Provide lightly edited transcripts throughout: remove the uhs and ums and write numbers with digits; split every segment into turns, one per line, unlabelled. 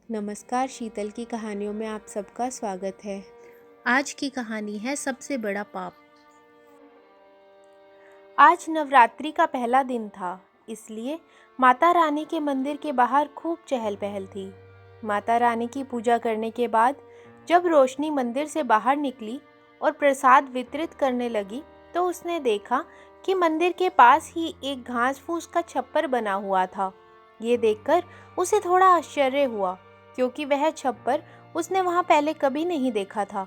नमस्कार, शीतल की कहानियों में आप सबका स्वागत है। आज की कहानी है सबसे बड़ा पाप। आज नवरात्रि का पहला दिन था, इसलिए माता रानी के मंदिर के बाहर खूब चहल पहल थी। माता रानी की पूजा करने के बाद जब रोशनी मंदिर से बाहर निकली और प्रसाद वितरित करने लगी, तो उसने देखा कि मंदिर के पास ही एक घास फूस का छप्पर बना हुआ था। ये देखकर उसे थोड़ा आश्चर्य हुआ, क्योंकि वह छप्पर उसने वहां पहले कभी नहीं देखा था।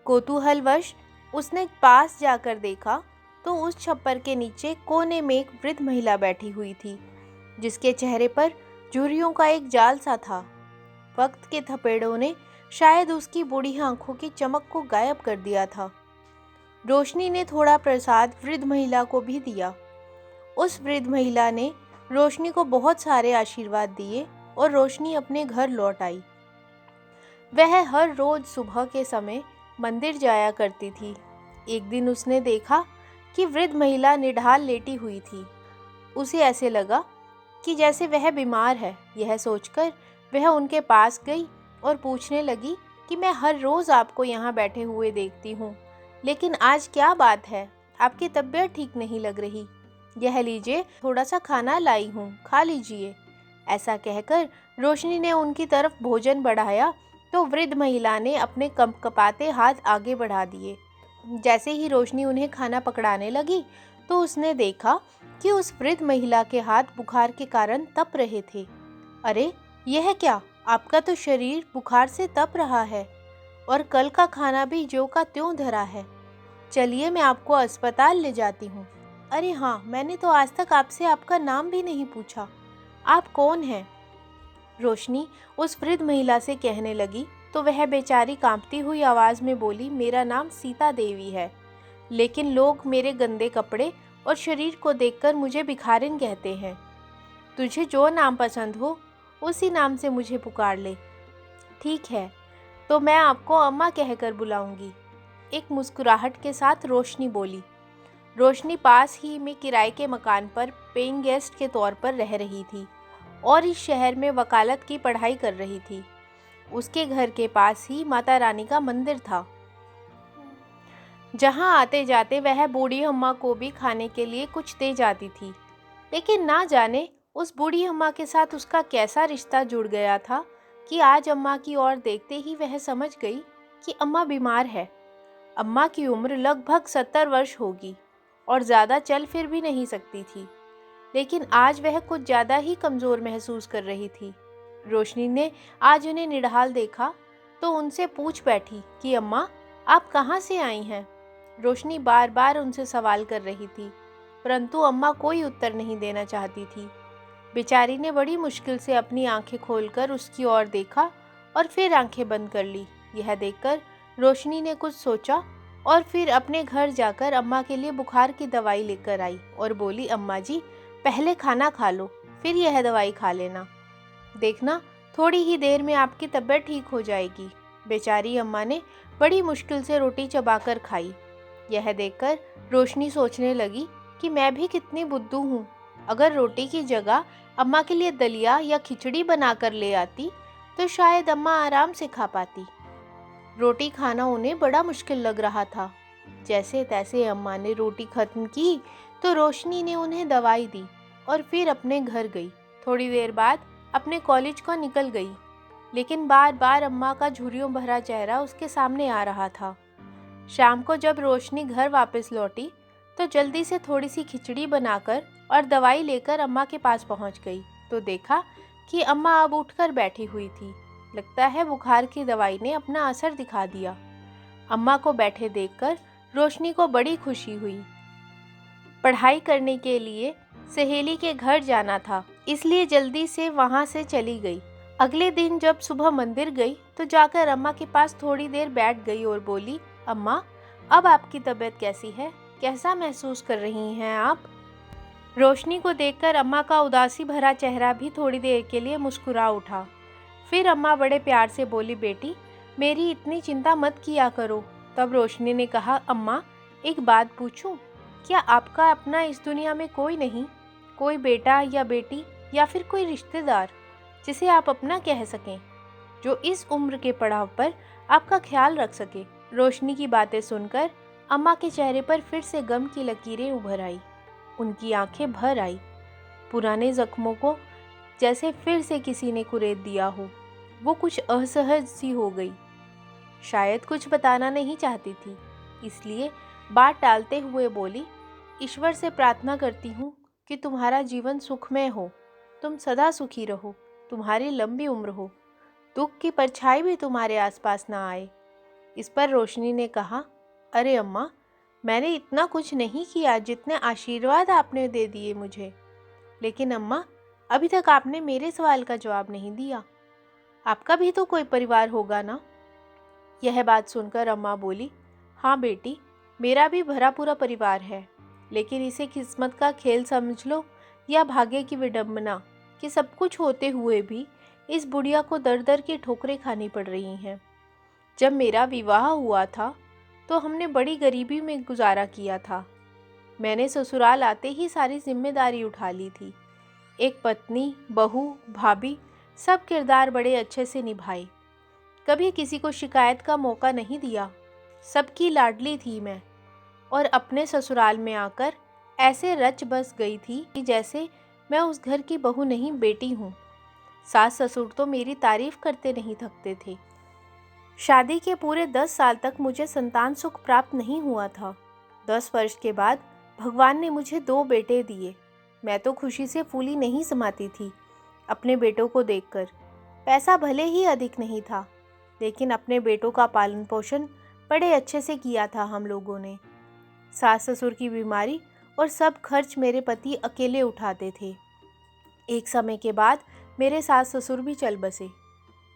कौतूहलवश उसने पास जाकर देखा तो उस छप्पर के नीचे कोने में एक वृद्ध महिला बैठी हुई थी, जिसके चेहरे पर झुर्रियों का एक जाल सा था। वक्त के थपेड़ों ने शायद उसकी बूढ़ी आंखों की चमक को गायब कर दिया था। रोशनी ने थोड़ा प्रसाद वृद्ध महिला को भी दिया। उस वृद्ध महिला ने रोशनी को बहुत सारे आशीर्वाद दिए और रोशनी अपने घर लौट आई। वह हर रोज सुबह के समय मंदिर जाया करती थी। एक दिन उसने देखा कि वृद्ध महिला निढाल लेटी हुई थी। उसे ऐसे लगा कि जैसे वह बीमार है। यह सोचकर वह उनके पास गई और पूछने लगी कि मैं हर रोज आपको यहाँ बैठे हुए देखती हूँ, लेकिन आज क्या बात है? आपकी तबीयत ठीक नहीं लग रही। यह लीजिए, थोड़ा सा खाना लाई हूँ, खा लीजिए। ऐसा कहकर रोशनी ने उनकी तरफ भोजन बढ़ाया तो वृद्ध महिला ने अपने कंपकपाते हाथ आगे बढ़ा दिए। जैसे ही रोशनी उन्हें खाना पकड़ाने लगी तो उसने देखा कि उस वृद्ध महिला के हाथ बुखार के कारण तप रहे थे। अरे, यह क्या? आपका तो शरीर बुखार से तप रहा है और कल का खाना भी ज्यों का त्यों धरा है। चलिए, मैं आपको अस्पताल ले जाती हूँ। अरे हाँ, मैंने तो आज तक आपसे आपका नाम भी नहीं पूछा। आप कौन हैं? रोशनी उस वृद्ध महिला से कहने लगी तो वह बेचारी कांपती हुई आवाज में बोली, मेरा नाम सीता देवी है, लेकिन लोग मेरे गंदे कपड़े और शरीर को देखकर मुझे भिखारिन कहते हैं। तुझे जो नाम पसंद हो उसी नाम से मुझे पुकार ले। ठीक है, तो मैं आपको अम्मा कहकर बुलाऊंगी, एक मुस्कुराहट के साथ रोशनी बोली। रोशनी पास ही में किराए के मकान पर पेइंग गेस्ट के तौर पर रह रही थी और इस शहर में वकालत की पढ़ाई कर रही थी। उसके घर के पास ही माता रानी का मंदिर था, जहां आते जाते वह बूढ़ी अम्मा को भी खाने के लिए कुछ दे जाती थी। लेकिन ना जाने उस बूढ़ी अम्मा के साथ उसका कैसा रिश्ता जुड़ गया था कि आज अम्मा की ओर देखते ही वह समझ गई कि अम्मा बीमार है। अम्मा की उम्र लगभग 70 वर्ष होगी और ज़्यादा चल फिर भी नहीं सकती थी, लेकिन आज वह कुछ ज़्यादा ही कमज़ोर महसूस कर रही थी। रोशनी ने आज उन्हें निढाल देखा तो उनसे पूछ बैठी कि अम्मा, आप कहाँ से आई हैं? रोशनी बार बार उनसे सवाल कर रही थी, परंतु अम्मा कोई उत्तर नहीं देना चाहती थी। बेचारी ने बड़ी मुश्किल से अपनी आंखें खोलकर उसकी ओर देखा और फिर आंखें बंद कर ली। यह देखकर रोशनी ने कुछ सोचा और फिर अपने घर जाकर अम्मा के लिए बुखार की दवाई लेकर आई और बोली, अम्मा जी, पहले खाना खा लो, फिर यह दवाई खा लेना। देखना, थोड़ी ही देर में आपकी तबीयत ठीक हो जाएगी। बेचारी अम्मा ने बड़ी मुश्किल से रोटी चबाकर खाई। यह देखकर रोशनी सोचने लगी कि मैं भी कितनी बुद्धू हूँ। अगर रोटी की जगह अम्मा के लिए दलिया या खिचड़ी बनाकर ले आती तो शायद अम्मा आराम से खा पाती। रोटी खाना उन्हें बड़ा मुश्किल लग रहा था। जैसे तैसे अम्मा ने रोटी खत्म की तो रोशनी ने उन्हें दवाई दी और फिर अपने घर गई। थोड़ी देर बाद अपने कॉलेज को निकल गई, लेकिन बार बार अम्मा का झुर्रियों भरा चेहरा उसके सामने आ रहा था। शाम को जब रोशनी घर वापस लौटी तो जल्दी से थोड़ी सी खिचड़ी बनाकर और दवाई लेकर अम्मा के पास पहुंच गई तो देखा कि अम्मा अब उठकर बैठी हुई थी। लगता है बुखार की दवाई ने अपना असर दिखा दिया। अम्मा को बैठे देखकर रोशनी को बड़ी खुशी हुई। पढ़ाई करने के लिए सहेली के घर जाना था, इसलिए जल्दी से वहां से चली गई। अगले दिन जब सुबह मंदिर गई तो जाकर अम्मा के पास थोड़ी देर बैठ गई और बोली, अम्मा, अब आपकी तबीयत कैसी है? कैसा महसूस कर रही हैं आप? रोशनी को देखकर अम्मा का उदासी भरा चेहरा भी थोड़ी देर के लिए मुस्कुरा उठा। फिर अम्मा बड़े प्यार से बोली, बेटी, मेरी इतनी चिंता मत किया करो। तब रोशनी ने कहा, अम्मा, एक बात पूछूं? क्या आपका अपना इस दुनिया में कोई नहीं? कोई बेटा या बेटी या फिर कोई रिश्तेदार जिसे आप अपना कह सकें? जो इस उम्र के पड़ाव पर आपका ख्याल रख सके। रोशनी की बातें सुनकर अम्मा के चेहरे पर फिर से गम की लकीरें उभर आई। उनकी आंखें भर आई। पुराने जख्मों को जैसे फिर से किसी ने कुरेद दिया हो। वो कुछ असहज सी हो गई। शायद कुछ बताना नहीं चाहती थी, इसलिए बात टालते हुए बोली, ईश्वर से प्रार्थना करती हूँ कि तुम्हारा जीवन सुखमय हो, तुम सदा सुखी रहो, तुम्हारी लंबी उम्र हो, दुख की परछाई भी तुम्हारे आसपास ना आए। इस पर रोशनी ने कहा, अरे अम्मा, मैंने इतना कुछ नहीं किया जितने आशीर्वाद आपने दे दिए मुझे। लेकिन अम्मा, अभी तक आपने मेरे सवाल का जवाब नहीं दिया। आपका भी तो कोई परिवार होगा ना? यह बात सुनकर अम्मा बोली, हाँ बेटी, मेरा भी भरा पूरा परिवार है, लेकिन इसे किस्मत का खेल समझ लो या भाग्य की विडंबना कि सब कुछ होते हुए भी इस बुढ़िया को दर दर की ठोकरें खानी पड़ रही हैं। जब मेरा विवाह हुआ था तो हमने बड़ी गरीबी में गुजारा किया था। मैंने ससुराल आते ही सारी जिम्मेदारी उठा ली थी। एक पत्नी, बहू, भाभी, सब किरदार बड़े अच्छे से निभाए। कभी किसी को शिकायत का मौका नहीं दिया। सबकी लाडली थी मैं, और अपने ससुराल में आकर ऐसे रच बस गई थी कि जैसे मैं उस घर की बहू नहीं, बेटी हूँ। सास ससुर तो मेरी तारीफ करते नहीं थकते थे। शादी के पूरे 10 साल तक मुझे संतान सुख प्राप्त नहीं हुआ था। 10 वर्ष के बाद भगवान ने मुझे 2 बेटे दिए। मैं तो खुशी से फूली नहीं समाती थी अपने बेटों को देखकर। पैसा भले ही अधिक नहीं था, लेकिन अपने बेटों का पालन पोषण बड़े अच्छे से किया था हम लोगों ने। सास ससुर की बीमारी और सब खर्च मेरे पति अकेले उठाते थे। एक समय के बाद मेरे सास ससुर भी चल बसे।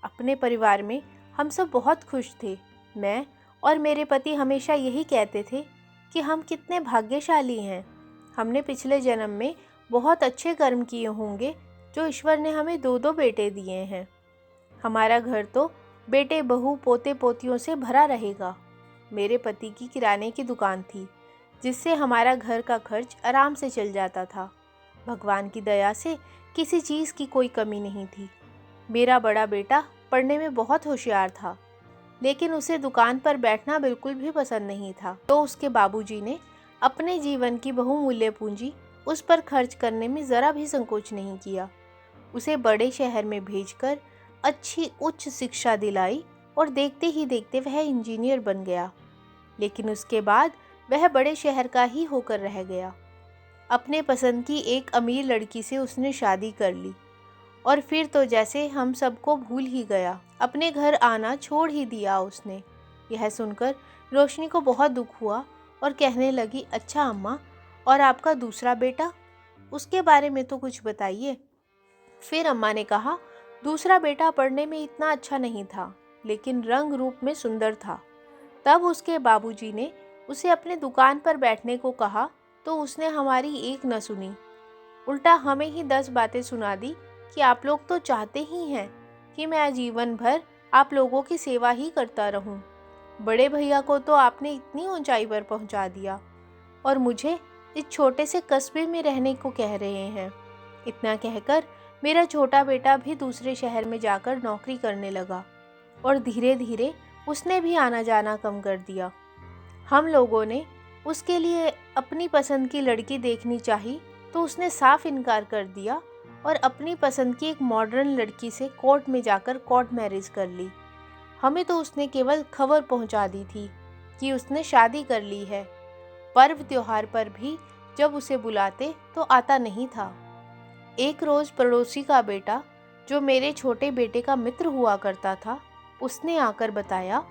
अपने परिवार में हम सब बहुत खुश थे। मैं और मेरे पति हमेशा यही कहते थे कि हम कितने भाग्यशाली हैं। हमने पिछले जन्म में बहुत अच्छे कर्म किए होंगे जो ईश्वर ने हमें 2-2 बेटे दिए हैं। हमारा घर तो बेटे, बहू, पोते पोतियों से भरा रहेगा। मेरे पति की किराने की दुकान थी, जिससे हमारा घर का खर्च आराम से चल जाता था। भगवान की दया से किसी चीज़ की कोई कमी नहीं थी। मेरा बड़ा बेटा पढ़ने में बहुत होशियार था, लेकिन उसे दुकान पर बैठना बिल्कुल भी पसंद नहीं था। तो उसके बाबूजी ने अपने जीवन की बहुमूल्य पूंजी उस पर खर्च करने में ज़रा भी संकोच नहीं किया। उसे बड़े शहर में भेजकर अच्छी उच्च शिक्षा दिलाई और देखते ही देखते वह इंजीनियर बन गया। लेकिन उसके बाद वह बड़े शहर का ही होकर रह गया। अपने पसंद की एक अमीर लड़की से उसने शादी कर ली और फिर तो जैसे हम सबको भूल ही गया। अपने घर आना छोड़ ही दिया उसने। यह सुनकर रोशनी को बहुत दुख हुआ और कहने लगी, अच्छा अम्मा, और आपका दूसरा बेटा, उसके बारे में तो कुछ बताइए। फिर अम्मा ने कहा, दूसरा बेटा पढ़ने में इतना अच्छा नहीं था, लेकिन रंग रूप में सुंदर था। तब उसके बाबूजी ने उसे अपने दुकान पर बैठने को कहा तो उसने हमारी एक न सुनी, उल्टा हमें ही 10 बातें सुना दी कि आप लोग तो चाहते ही हैं कि मैं जीवन भर आप लोगों की सेवा ही करता रहूं। बड़े भैया को तो आपने इतनी ऊंचाई पर पहुंचा दिया और मुझे इस छोटे से कस्बे में रहने को कह रहे हैं। इतना कहकर मेरा छोटा बेटा भी दूसरे शहर में जाकर नौकरी करने लगा और धीरे धीरे उसने भी आना जाना कम कर दिया। हम लोगों ने उसके लिए अपनी पसंद की लड़की देखनी चाही तो उसने साफ इनकार कर दिया और अपनी पसंद की एक मॉडर्न लड़की से कोर्ट में जाकर कोर्ट मैरिज कर ली। हमें तो उसने केवल खबर पहुंचा दी थी कि उसने शादी कर ली है। पर्व त्योहार पर भी जब उसे बुलाते तो आता नहीं था। एक रोज़ पड़ोसी का बेटा, जो मेरे छोटे बेटे का मित्र हुआ करता था, उसने आकर बताया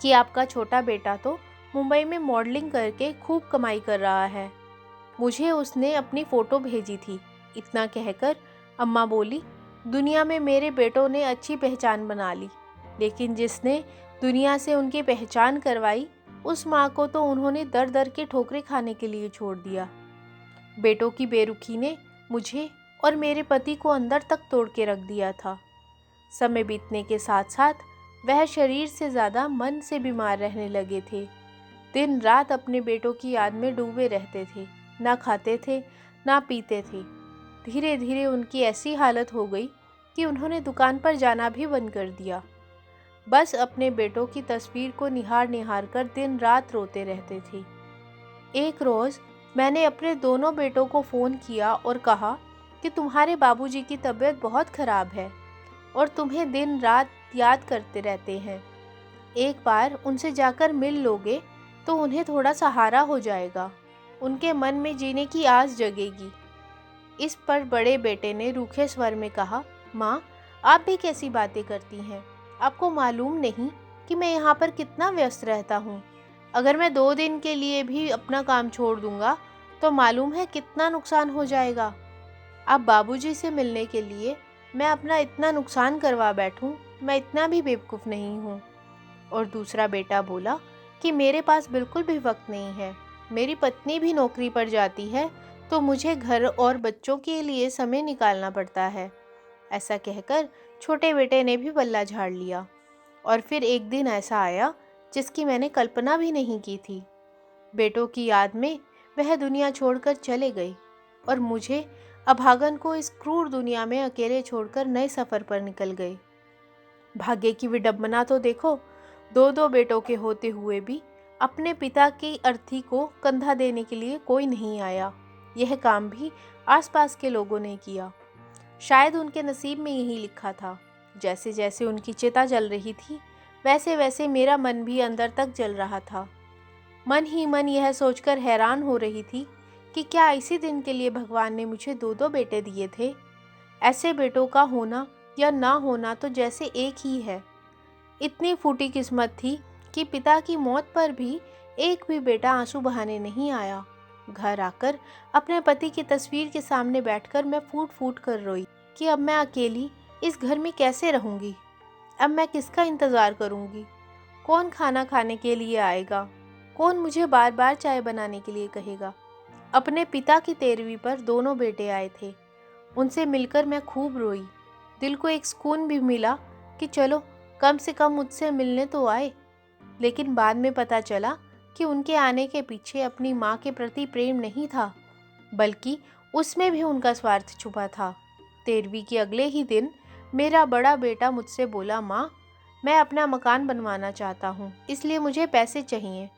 कि आपका छोटा बेटा तो मुंबई में मॉडलिंग करके खूब कमाई कर रहा है। मुझे उसने अपनी फ़ोटो भेजी थी। इतना कहकर अम्मा बोली, दुनिया में मेरे बेटों ने अच्छी पहचान बना ली, लेकिन जिसने दुनिया से उनकी पहचान करवाई उस माँ को तो उन्होंने दर दर के ठोकरें खाने के लिए छोड़ दिया। बेटों की बेरुखी ने मुझे और मेरे पति को अंदर तक तोड़ के रख दिया था। समय बीतने के साथ साथ वह शरीर से ज़्यादा मन से बीमार रहने लगे थे। दिन रात अपने बेटों की याद में डूबे रहते थे, ना खाते थे ना पीते थे। धीरे धीरे उनकी ऐसी हालत हो गई कि उन्होंने दुकान पर जाना भी बंद कर दिया। बस अपने बेटों की तस्वीर को निहार निहार कर दिन रात रोते रहते थे। एक रोज़ मैंने अपने दोनों बेटों को फ़ोन किया और कहा कि तुम्हारे बाबूजी की तबीयत बहुत ख़राब है और तुम्हें दिन रात याद करते रहते हैं। एक बार उनसे जाकर मिल लोगे तो उन्हें थोड़ा सहारा हो जाएगा, उनके मन में जीने की आस जगेगी। इस पर बड़े बेटे ने रूखे स्वर में कहा, माँ, आप भी कैसी बातें करती हैं? आपको मालूम नहीं कि मैं यहाँ पर कितना व्यस्त रहता हूँ। अगर मैं 2 दिन के लिए भी अपना काम छोड़ दूँगा तो मालूम है कितना नुकसान हो जाएगा। अब बाबूजी से मिलने के लिए मैं अपना इतना नुकसान करवा बैठूं, मैं इतना भी बेवकूफ़ नहीं हूँ। और दूसरा बेटा बोला कि मेरे पास बिल्कुल भी वक्त नहीं है, मेरी पत्नी भी नौकरी पर जाती है तो मुझे घर और बच्चों के लिए समय निकालना पड़ता है। ऐसा कहकर छोटे बेटे ने भी बल्ला झाड़ लिया। और फिर एक दिन ऐसा आया जिसकी मैंने कल्पना भी नहीं की थी। बेटों की याद में वह दुनिया छोड़कर चले गए और मुझे अभागन को इस क्रूर दुनिया में अकेले छोड़कर नए सफ़र पर निकल गए। भाग्य की विडंबना तो देखो, 2 बेटों के होते हुए भी अपने पिता की अर्थी को कंधा देने के लिए कोई नहीं आया। यह काम भी आसपास के लोगों ने किया। शायद उनके नसीब में यही लिखा था। जैसे जैसे उनकी चिता जल रही थी, वैसे वैसे मेरा मन भी अंदर तक जल रहा था। मन ही मन यह सोचकर हैरान हो रही थी कि क्या इसी दिन के लिए भगवान ने मुझे 2 बेटे दिए थे। ऐसे बेटों का होना या ना होना तो जैसे एक ही है। इतनी फूटी किस्मत थी कि पिता की मौत पर भी एक भी बेटा आंसू बहाने नहीं आया। घर आकर अपने पति की तस्वीर के सामने बैठकर मैं फूट फूट कर रोई कि अब मैं अकेली इस घर में कैसे रहूँगी। अब मैं किसका इंतज़ार करूँगी? कौन खाना खाने के लिए आएगा? कौन मुझे बार बार चाय बनाने के लिए कहेगा? अपने पिता की 13वीं पर 2 बेटे आए थे। उनसे मिलकर मैं खूब रोई। दिल को एक सुकून भी मिला कि चलो कम से कम मुझसे मिलने तो आए। लेकिन बाद में पता चला कि उनके आने के पीछे अपनी माँ के प्रति प्रेम नहीं था, बल्कि उसमें भी उनका स्वार्थ छुपा था। 13वीं के अगले ही दिन मेरा बड़ा बेटा मुझसे बोला, माँ, मैं अपना मकान बनवाना चाहता हूँ, इसलिए मुझे पैसे चाहिए।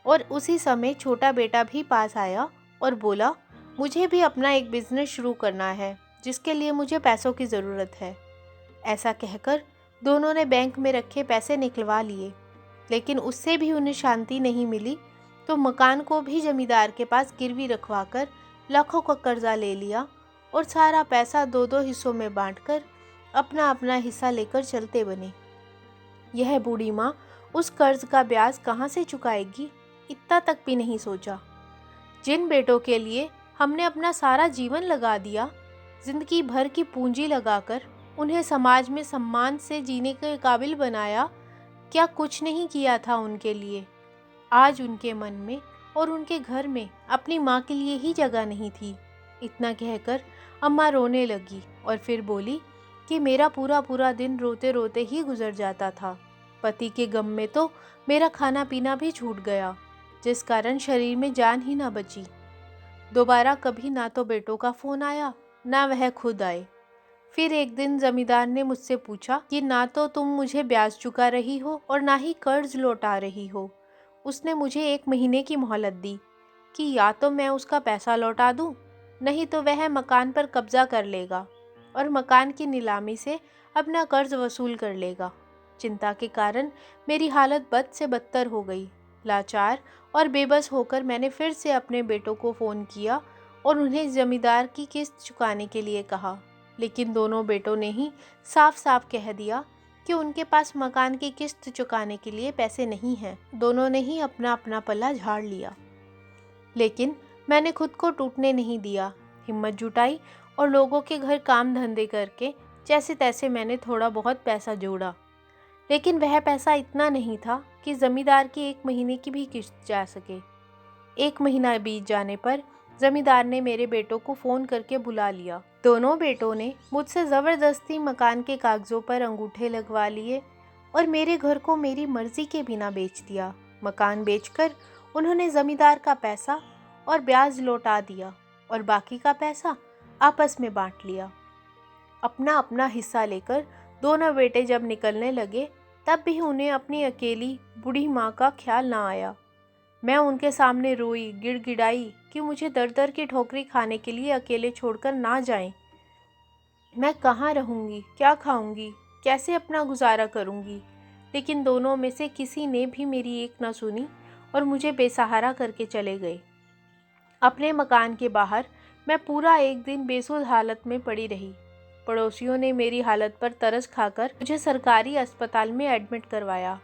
और उसी समय छोटा बेटा भी पास आया और बोला, मुझे भी अपना एक बिजनेस शुरू करना है जिसके लिए मुझे पैसों की ज़रूरत है। ऐसा कहकर दोनों ने बैंक में रखे पैसे निकलवा लिए, लेकिन उससे भी उन्हें शांति नहीं मिली तो मकान को भी जमींदार के पास गिरवी रखवाकर लाखों का कर्जा ले लिया और सारा पैसा 2 हिस्सों में बांटकर अपना अपना हिस्सा लेकर चलते बने। यह बूढ़ी माँ उस कर्ज का ब्याज कहाँ से चुकाएगी, इतना तक भी नहीं सोचा। जिन बेटों के लिए हमने अपना सारा जीवन लगा दिया, जिंदगी भर की पूंजी लगाकर उन्हें समाज में सम्मान से जीने के काबिल बनाया, क्या कुछ नहीं किया था उनके लिए? आज उनके मन में और उनके घर में अपनी माँ के लिए ही जगह नहीं थी। इतना कहकर अम्मा रोने लगी और फिर बोली कि मेरा पूरा पूरा दिन रोते रोते ही गुजर जाता था। पति के गम में तो मेरा खाना पीना भी छूट गया, जिस कारण शरीर में जान ही ना बची। दोबारा कभी ना तो बेटों का फ़ोन आया, ना वह खुद आए। फिर एक दिन जमींदार ने मुझसे पूछा कि ना तो तुम मुझे ब्याज चुका रही हो और ना ही कर्ज लौटा रही हो। उसने मुझे 1 महीने की मोहलत दी कि या तो मैं उसका पैसा लौटा दूं, नहीं तो वह मकान पर कब्जा कर लेगा और मकान की नीलामी से अपना कर्ज वसूल कर लेगा। चिंता के कारण मेरी हालत बद से बदतर हो गई। लाचार और बेबस होकर मैंने फिर से अपने बेटों को फ़ोन किया और उन्हें जमींदार की किस्त चुकाने के लिए कहा, लेकिन दोनों बेटों ने ही साफ साफ कह दिया कि उनके पास मकान की किस्त चुकाने के लिए पैसे नहीं हैं। दोनों ने ही अपना अपना पल्ला झाड़ लिया। लेकिन मैंने खुद को टूटने नहीं दिया। हिम्मत जुटाई और लोगों के घर काम धंधे करके जैसे तैसे मैंने थोड़ा बहुत पैसा जोड़ा। लेकिन वह पैसा इतना नहीं था कि जमींदार की 1 महीने की भी किस्त जा सके। 1 महीना बीत जाने पर जमींदार ने मेरे बेटों को फ़ोन करके बुला लिया। दोनों बेटों ने मुझसे ज़बरदस्ती मकान के कागज़ों पर अंगूठे लगवा लिए और मेरे घर को मेरी मर्ज़ी के बिना बेच दिया। मकान बेचकर उन्होंने ज़मींदार का पैसा और ब्याज लौटा दिया और बाकी का पैसा आपस में बांट लिया। अपना अपना हिस्सा लेकर दोनों बेटे जब निकलने लगे तब भी उन्हें अपनी अकेली बूढ़ी माँ का ख्याल ना आया। मैं उनके सामने रोई, गिड़गिड़ाई कि मुझे दर दर की ठोकरी खाने के लिए अकेले छोड़कर ना जाएं। मैं कहाँ रहूँगी, क्या खाऊँगी, कैसे अपना गुजारा करूँगी। लेकिन दोनों में से किसी ने भी मेरी एक न सुनी और मुझे बेसहारा करके चले गए। अपने मकान के बाहर मैं पूरा एक दिन बेसुध हालत में पड़ी रही। पड़ोसियों ने मेरी हालत पर तरस खाकर मुझे सरकारी अस्पताल में एडमिट करवाया।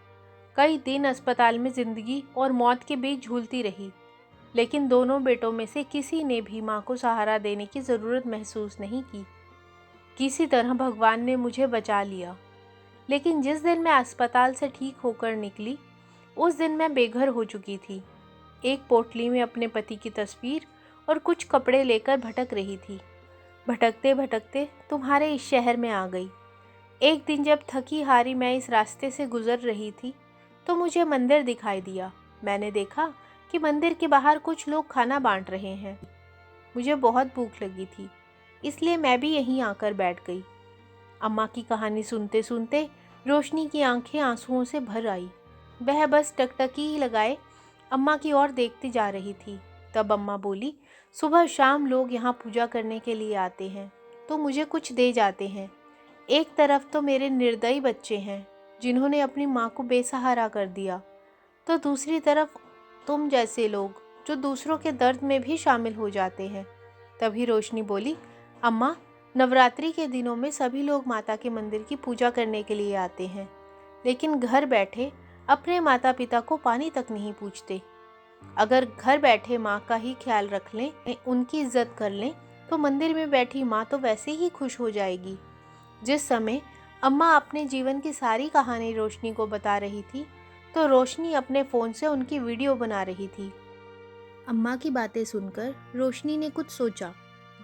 कई दिन अस्पताल में ज़िंदगी और मौत के बीच झूलती रही, लेकिन दोनों बेटों में से किसी ने भी माँ को सहारा देने की ज़रूरत महसूस नहीं की। किसी तरह भगवान ने मुझे बचा लिया। लेकिन जिस दिन मैं अस्पताल से ठीक होकर निकली, उस दिन मैं बेघर हो चुकी थी। एक पोटली में अपने पति की तस्वीर और कुछ कपड़े लेकर भटक रही थी। भटकते भटकते तुम्हारे इस शहर में आ गई। एक दिन जब थकी हारी मैं इस रास्ते से गुजर रही थी तो मुझे मंदिर दिखाई दिया। मैंने देखा कि मंदिर के बाहर कुछ लोग खाना बांट रहे हैं। मुझे बहुत भूख लगी थी, इसलिए मैं भी यहीं आकर बैठ गई। अम्मा की कहानी सुनते सुनते रोशनी की आंखें आंसुओं से भर आई। वह बस टकटकी ही लगाए अम्मा की ओर देखती जा रही थी। तब अम्मा बोली, सुबह शाम लोग यहाँ पूजा करने के लिए आते हैं तो मुझे कुछ दे जाते हैं। एक तरफ तो मेरे निर्दयी बच्चे हैं जिन्होंने अपनी माँ को बेसहारा कर दिया, तो दूसरी तरफ तुम जैसे लोग जो दूसरों के दर्द में भी शामिल हो जाते हैं। तभी रोशनी बोली, अम्मा, नवरात्रि के दिनों में सभी लोग माता के मंदिर की पूजा करने के लिए आते हैं, लेकिन घर बैठे अपने माता पिता को पानी तक नहीं पूछते। अगर घर बैठे माँ का ही ख्याल रख लें, उनकी इज्जत कर लें, तो मंदिर में बैठी माँ तो वैसे ही खुश हो जाएगी। जिस समय अम्मा अपने जीवन की सारी कहानी रोशनी को बता रही थी, तो रोशनी अपने फ़ोन से उनकी वीडियो बना रही थी। अम्मा की बातें सुनकर रोशनी ने कुछ सोचा।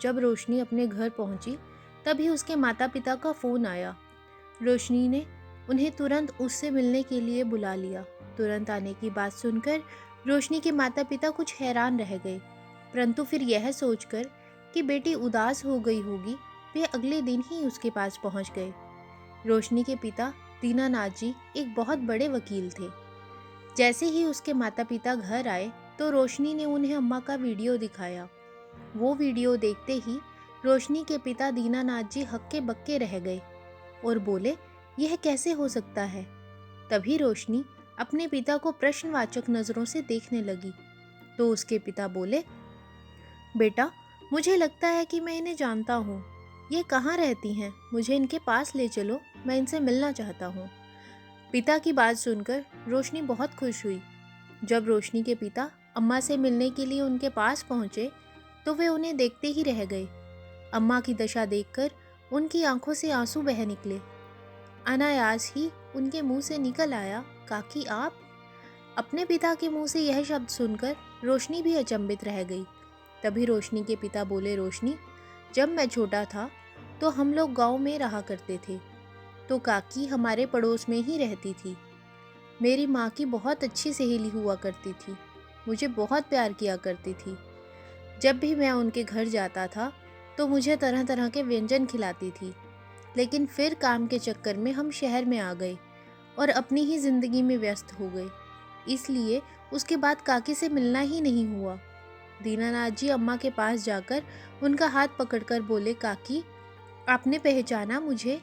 जब रोशनी अपने घर पहुंची, तभी उसके माता पिता का फ़ोन आया। रोशनी ने उन्हें तुरंत उससे मिलने के लिए बुला लिया। तुरंत आने की बात सुनकर रोशनी के माता पिता कुछ हैरान रह गए, परंतु फिर यह सोचकर कि बेटी उदास हो गई होगी, वे अगले दिन ही उसके पास पहुंच गए। रोशनी के पिता दीनानाथ जी एक बहुत बड़े वकील थे। जैसे ही उसके माता पिता घर आए तो रोशनी ने उन्हें अम्मा का वीडियो दिखाया। वो वीडियो देखते ही रोशनी के पिता दीनानाथ जी हक्के बक्के रह गए और बोले, यह कैसे हो सकता है। तभी रोशनी अपने पिता को प्रश्नवाचक नज़रों से देखने लगी तो उसके पिता बोले, बेटा, मुझे लगता है कि मैं इन्हें जानता हूँ। ये कहाँ रहती हैं? मुझे इनके पास ले चलो, मैं इनसे मिलना चाहता हूँ। पिता की बात सुनकर रोशनी बहुत खुश हुई। जब रोशनी के पिता अम्मा से मिलने के लिए उनके पास पहुँचे तो वे उन्हें देखते ही रह गए। अम्मा की दशा देखकर उनकी आंखों से आंसू बह निकले। अनायास ही उनके मुंह से निकल आया, काकी आप? अपने पिता के मुंह से यह शब्द सुनकर रोशनी भी अचंभित रह गई। तभी रोशनी के पिता बोले, रोशनी, जब मैं छोटा था तो हम लोग गांव में रहा करते थे, तो काकी हमारे पड़ोस में ही रहती थी। मेरी माँ की बहुत अच्छी सहेली हुआ करती थी, मुझे बहुत प्यार किया करती थी। जब भी मैं उनके घर जाता था तो मुझे तरह तरह के व्यंजन खिलाती थी। लेकिन फिर काम के चक्कर में हम शहर में आ गए और अपनी ही ज़िंदगी में व्यस्त हो गए, इसलिए उसके बाद काकी से मिलना ही नहीं हुआ। दीनानाथ जी अम्मा के पास जाकर उनका हाथ पकड़कर बोले, काकी, आपने पहचाना मुझे?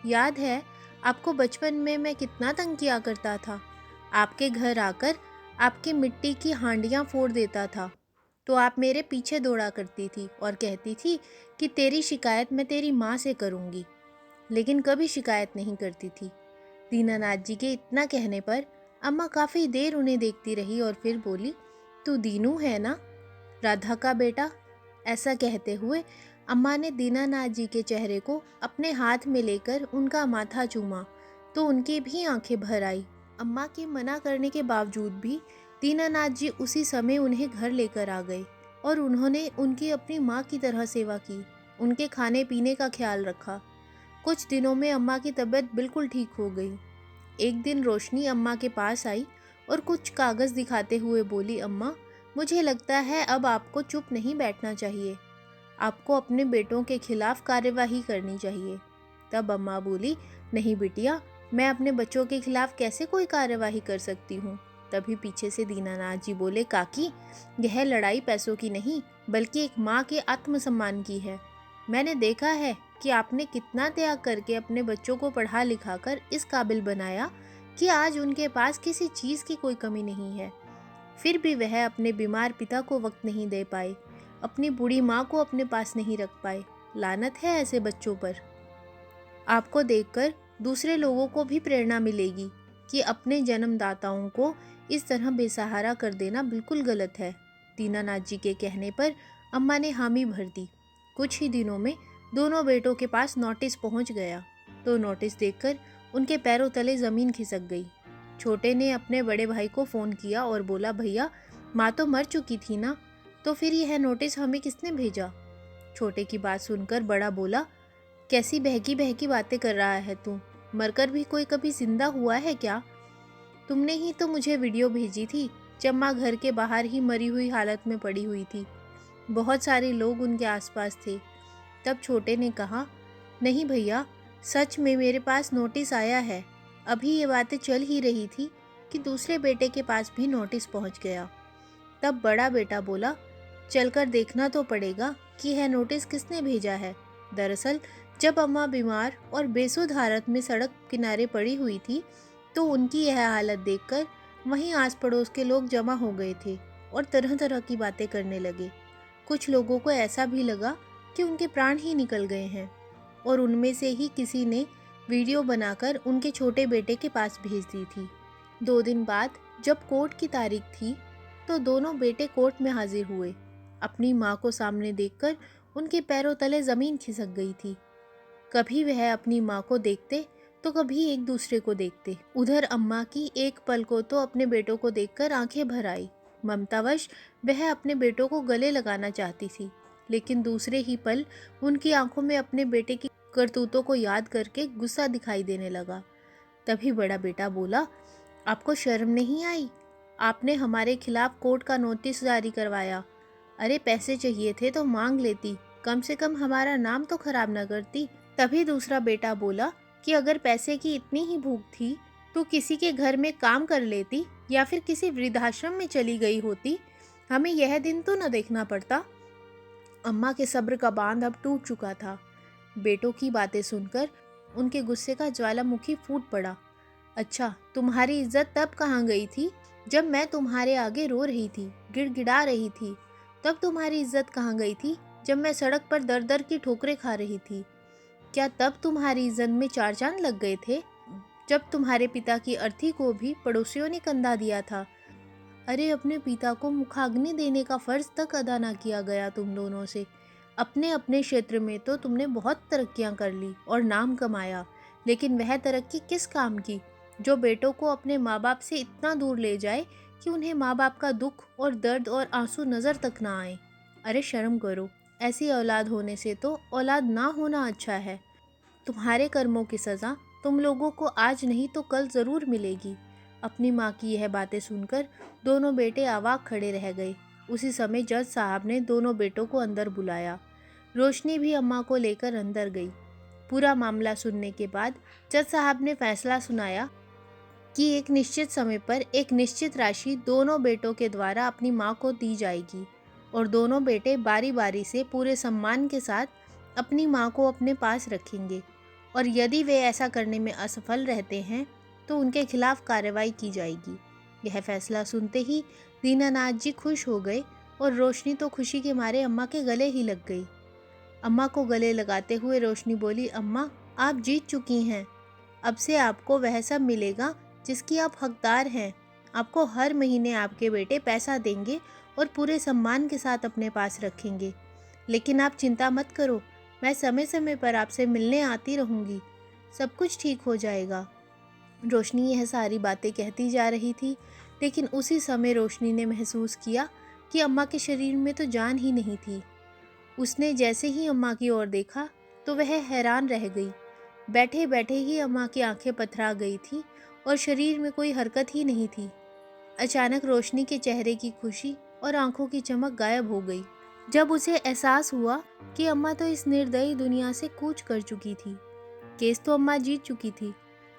याद है आपको बचपन में मैं कितना तंग किया करता था। आपके घर आकर आपकी मिट्टी की हांडियाँ फोड़ देता था तो आप मेरे पीछे दौड़ा करती थी और कहती थी कि तेरी शिकायत मैं तेरी माँ से करूँगी, लेकिन कभी शिकायत नहीं करती थी। दीनानाथ जी के इतना कहने पर अम्मा काफ़ी देर उन्हें देखती रही और फिर बोली, तू दीनू है ना, राधा का बेटा? ऐसा कहते हुए अम्मा ने दीनानाथ जी के चेहरे को अपने हाथ में लेकर उनका माथा चूमा तो उनकी भी आंखें भर आई। अम्मा के मना करने के बावजूद भी दीनानाथ जी उसी समय उन्हें घर लेकर आ गए और उन्होंने उनकी अपनी माँ की तरह सेवा की, उनके खाने पीने का ख्याल रखा। कुछ दिनों में अम्मा की तबीयत बिल्कुल ठीक हो गई। एक दिन रोशनी अम्मा के पास आई और कुछ कागज़ दिखाते हुए बोली, अम्मा, मुझे लगता है अब आपको चुप नहीं बैठना चाहिए, आपको अपने बेटों के खिलाफ कार्यवाही करनी चाहिए। तब अम्मा बोली, नहीं बिटिया, मैं अपने बच्चों के खिलाफ कैसे कोई कार्यवाही कर सकती हूँ। तभी पीछे से दीनानाथ जी बोले, काकी, यह लड़ाई पैसों की नहीं बल्कि एक माँ के आत्मसम्मान की है। मैंने देखा है कि आपने कितना त्याग करके अपने बच्चों को पढ़ा लिखा कर इस काबिल बनाया कि आज उनके पास किसी चीज़ की कोई कमी नहीं है। फिर भी वह अपने बीमार पिता को वक्त नहीं दे पाए, अपनी बूढ़ी माँ को अपने पास नहीं रख पाए। लानत है ऐसे बच्चों पर। आपको देखकर दूसरे लोगों को भी प्रेरणा मिलेगी कि अपने जन्मदाताओं को इस तरह बेसहारा कर देना बिल्कुल गलत है। दीनानाथ जी के कहने पर अम्मा ने हामी भर दी। कुछ ही दिनों में दोनों बेटों के पास नोटिस पहुंच गया। तो नोटिस देखकर उनके पैरों तले ज़मीन खिसक गई। छोटे ने अपने बड़े भाई को फ़ोन किया और बोला, भैया, माँ तो मर चुकी थी ना, तो फिर यह नोटिस हमें किसने भेजा? छोटे की बात सुनकर बड़ा बोला, कैसी बहकी बहकी बातें कर रहा है तू? मरकर भी कोई कभी जिंदा हुआ है क्या? तुमने ही तो मुझे वीडियो भेजी थी जब माँ घर के बाहर ही मरी हुई हालत में पड़ी हुई थी। बहुत सारे लोग उनके आसपास थे। तब छोटे ने कहा, नहीं भैया, सच में मेरे पास नोटिस आया है। अभी ये बातें चल ही रही थी कि दूसरे बेटे के पास भी नोटिस पहुंच गया। तब बड़ा बेटा बोला, चलकर देखना तो पड़ेगा कि यह नोटिस किसने भेजा है। दरअसल जब अम्मा बीमार और बेसुध हालत में सड़क किनारे पड़ी हुई थी तो उनकी यह हालत देखकर वहीं आस पड़ोस के लोग जमा हो गए थे और तरह तरह की बातें करने लगे। कुछ लोगों को ऐसा भी लगा कि उनके प्राण ही निकल गए हैं और उनमें से ही किसी ने वीडियो बनाकर उनके छोटे बेटे के पास भेज दी थी। 2 दिन बाद जब कोर्ट की तारीख थी तो दोनों बेटे कोर्ट में हाजिर हुए। अपनी माँ को सामने देखकर उनके पैरों तले ज़मीन खिसक गई थी। कभी वह अपनी माँ को देखते तो कभी एक दूसरे को देखते। उधर अम्मा की एक पल को तो अपने बेटों को देखकर आंखें भर आई। ममतावश वह अपने बेटों को गले लगाना चाहती थी, लेकिन दूसरे ही पल उनकी आंखों में अपने बेटे की करतूतों को याद करके गुस्सा दिखाई देने लगा। तभी बड़ा बेटा बोला, आपको शर्म नहीं आई? आपने हमारे खिलाफ कोर्ट का नोटिस जारी करवाया। अरे पैसे चाहिए थे तो मांग लेती, कम से कम हमारा नाम तो खराब न करती। तभी दूसरा बेटा बोला कि अगर पैसे की इतनी ही भूख थी तो किसी के घर में काम कर लेती या फिर किसी वृद्धाश्रम में चली गई होती, हमें यह दिन तो न देखना पड़ता। अम्मा के सब्र का बांध अब टूट चुका था। बेटों की बातें सुनकर उनके गुस्से का ज्वालामुखी फूट पड़ा। अच्छा, तुम्हारी इज्जत तब कहाँ गई थी जब मैं तुम्हारे आगे रो रही थी, गिड़गिड़ा रही थी? तब तुम्हारी इज्जत कहाँ गई थी जब मैं सड़क पर दर दर की ठोकरें खा रही थी? क्या तब तुम्हारी इज्जत में 4 चांद लग गए थे जब तुम्हारे पिता की अर्थी को भी पड़ोसियों ने कंधा दिया था? अरे अपने पिता को मुखाग्नि देने का फर्ज तक अदा ना किया गया तुम दोनों से। अपने अपने क्षेत्र में तो तुमने बहुत तरक्कियां कर ली और नाम कमाया, लेकिन वह तरक्की किस काम की जो बेटों को अपने माँ बाप से इतना दूर ले जाए कि उन्हें माँ बाप का दुख और दर्द और आंसू नज़र तक ना आए। अरे शर्म करो, ऐसी औलाद होने से तो औलाद ना होना अच्छा है। तुम्हारे कर्मों की सज़ा तुम लोगों को आज नहीं तो कल ज़रूर मिलेगी। अपनी माँ की यह बातें सुनकर दोनों बेटे अवाक खड़े रह गए। उसी समय जज साहब ने दोनों बेटों को अंदर बुलाया। रोशनी भी अम्मा को लेकर अंदर गई। पूरा मामला सुनने के बाद जज साहब ने फैसला सुनाया कि एक निश्चित समय पर एक निश्चित राशि दोनों बेटों के द्वारा अपनी माँ को दी जाएगी और दोनों बेटे बारी बारी से पूरे सम्मान के साथ अपनी माँ को अपने पास रखेंगे और यदि वे ऐसा करने में असफल रहते हैं तो उनके खिलाफ कार्रवाई की जाएगी। यह फैसला सुनते ही दीनानाथ जी खुश हो गए और रोशनी तो खुशी के मारे अम्मा के गले ही लग गई। अम्मा को गले लगाते हुए रोशनी बोली, अम्मा, आप जीत चुकी हैं। अब से आपको वह सब मिलेगा जिसकी आप हकदार हैं। आपको हर महीने आपके बेटे पैसा देंगे और पूरे सम्मान के साथ अपने पास रखेंगे। लेकिन आप चिंता मत करो, मैं समय समय पर आपसे मिलने आती रहूँगी। सब कुछ ठीक हो जाएगा। रोशनी यह सारी बातें कहती जा रही थी, लेकिन उसी समय रोशनी ने महसूस किया कि अम्मा के शरीर में तो जान ही नहीं थी। उसने जैसे ही अम्मा की ओर देखा तो वह हैरान रह गई। बैठे बैठे ही अम्मा की आंखें पथरा गई थी और शरीर में कोई हरकत ही नहीं थी। अचानक रोशनी के चेहरे की खुशी और आंखों की चमक गायब हो गई जब उसे एहसास हुआ कि अम्मा तो इस निर्दयी दुनिया से कूच कर चुकी थी। केस तो अम्मा जीत चुकी थी,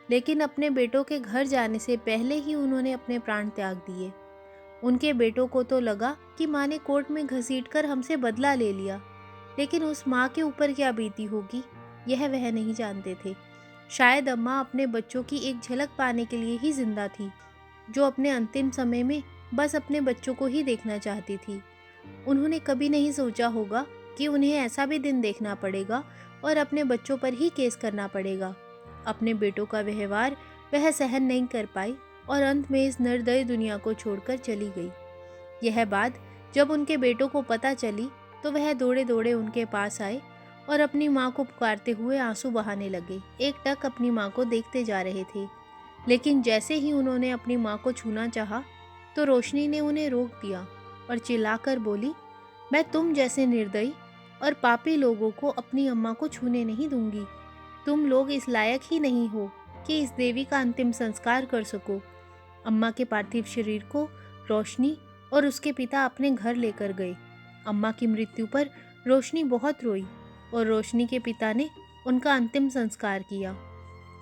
लेकिन अपने बेटों के घर जाने से पहले ही उन्होंने अपने प्राण त्याग दिए। उनके बेटों को तो लगा कि माँ ने कोर्ट में घसीटकर हमसे बदला ले लिया, लेकिन उस माँ के ऊपर क्या बीती होगी यह वह नहीं जानते थे। शायद अम्मा अपने बच्चों की एक झलक पाने के लिए ही जिंदा थी, जो अपने अंतिम समय में बस अपने बच्चों को ही देखना चाहती थी। उन्होंने कभी नहीं सोचा होगा कि उन्हें ऐसा भी दिन देखना पड़ेगा और अपने बच्चों पर ही केस करना पड़ेगा। अपने बेटों का व्यवहार वह सहन नहीं कर पाई और अंत में इस निर्दयी दुनिया को छोड़कर चली गई। यह बात जब उनके बेटों को पता चली तो वह दौड़े दौड़े उनके पास आए और अपनी माँ को पुकारते हुए आंसू बहाने लगे। एक टक अपनी माँ को देखते जा रहे थे, लेकिन जैसे ही उन्होंने अपनी माँ को छूना चाहा तो रोशनी ने उन्हें रोक दिया और चिल्लाकर बोली, मैं तुम जैसे निर्दयी और पापी लोगों को अपनी अम्मा को छूने नहीं दूंगी। तुम लोग इस लायक ही नहीं हो कि इस देवी का अंतिम संस्कार कर सको। अम्मा के पार्थिव शरीर को रोशनी और उसके पिता अपने घर लेकर गए। अम्मा की मृत्यु पर रोशनी बहुत रोई और रोशनी के पिता ने उनका अंतिम संस्कार किया।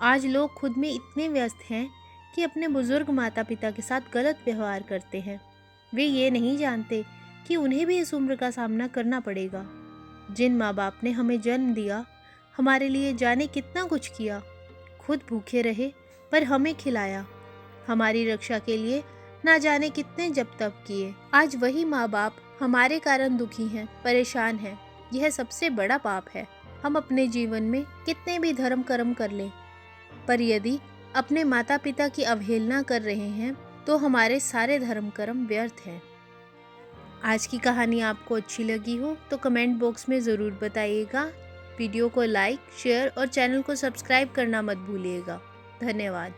आज लोग खुद में इतने व्यस्त हैं कि अपने बुजुर्ग माता पिता के साथ गलत व्यवहार करते हैं। वे ये नहीं जानते कि उन्हें भी इस उम्र का सामना करना पड़ेगा। जिन माँ बाप ने हमें जन्म दिया, हमारे लिए जाने कितना कुछ किया, खुद भूखे रहे पर हमें खिलाया, हमारी रक्षा के लिए ना जाने कितने जप तप किए, आज वही माँ बाप हमारे कारण दुखी हैं, परेशान हैं। यह सबसे बड़ा पाप है। हम अपने जीवन में कितने भी धर्म कर्म कर लें, पर यदि अपने माता पिता की अवहेलना कर रहे हैं तो हमारे सारे धर्म कर्म व्यर्थ हैं। आज की कहानी आपको अच्छी लगी हो तो कमेंट बॉक्स में ज़रूर बताइएगा। वीडियो को लाइक, शेयर और चैनल को सब्सक्राइब करना मत भूलिएगा। धन्यवाद।